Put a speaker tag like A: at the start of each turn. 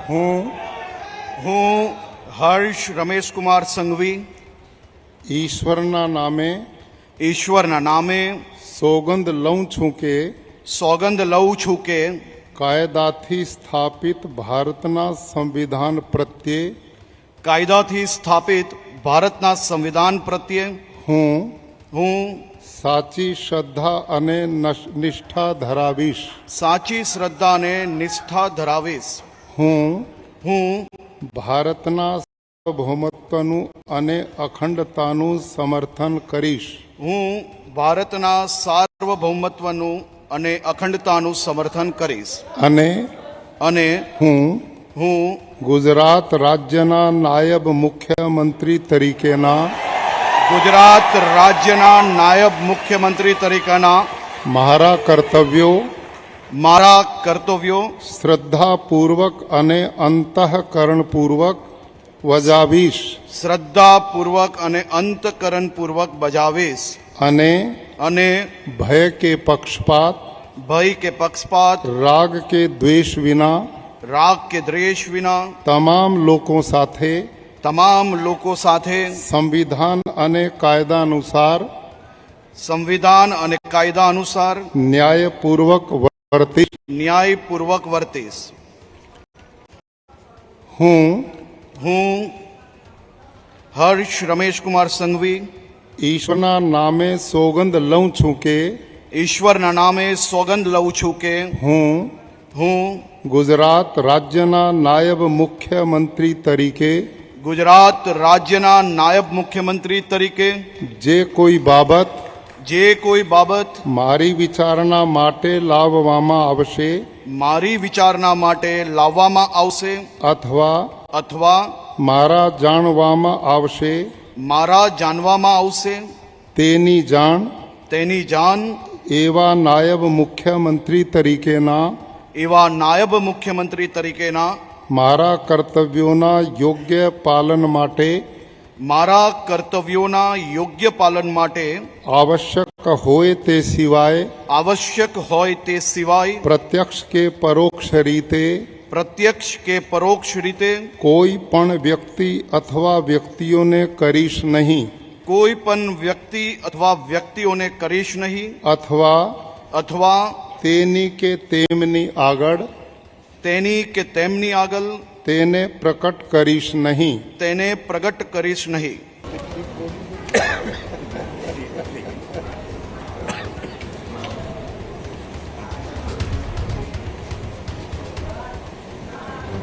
A: હું હર્ષ રમેશકુમાર સંઘવી
B: ઈશ્વરના નામે
A: ઈશ્વરના નામે
B: સોગંદ લઉં છું કે
A: સોગંદ લઉં છું કે
B: કાયદાથી સ્થાપિત ભારતના સંવિધાન પ્રત્યે
A: કાયદાથી સ્થાપિત ભારતના સંવિધાન પ્રત્યે હું
B: સાચી શ્રદ્ધા અને નિષ્ઠા ધરાવીશ.
A: સાચી શ્રદ્ધા અને નિષ્ઠા ધરાવીશ.
B: હું ભારતના સાર્વભૌમત્વનું અને અખંડતાનું સમર્થન કરીશ.
A: હું ભારતના સાર્વભૌમત્વનું અને અખંડતાનું સમર્થન કરીશ.
B: અને હું ગુજરાત રાજ્યના નાયબ મુખ્યમંત્રી તરીકેના
A: ગુજરાત રાજ્યના નાયબ મુખ્યમંત્રી તરીકેના
B: મારા કર્તવ્યો શ્રદ્ધાપૂર્વક અને અંતઃકરણપૂર્વક બજાવીશ.
A: શ્રદ્ધાપૂર્વક અને અંતઃકરણપૂર્વક બજાવીશ. અને
B: ભય કે પક્ષપાત રાગ કે દ્વેષ વિના તમામ લોકો સાથે સંવિધાન અને કાયદા અનુસાર ન્યાયપૂર્વક
A: વર્તીશ.
B: હું
A: હર્ષ રમેશકુમાર સંઘવી
B: ઈશ્વરના નામે સોગંદ લઉં છું કે
A: હું
B: ગુજરાત રાજ્યના નાયબ મુખ્યમંત્રી તરીકે જે કોઈ બાબત મારી વિચારણા માટે લાવવામાં આવશે
A: અથવા
B: મારા જાણવામાં આવશે તેની જાણ એવા નાયબ મુખ્યમંત્રી તરીકેના મારા કર્તવ્યોના યોગ્ય પાલન માટે આવશ્યક હોય તે સિવાય પ્રત્યક્ષ કે પરોક્ષ રીતે કોઈ પણ વ્યક્તિ અથવા વ્યક્તિઓને કરીશ નહીં. અથવા તેની કે તેમની આગળ તેને પ્રકટ કરીશ નહીં.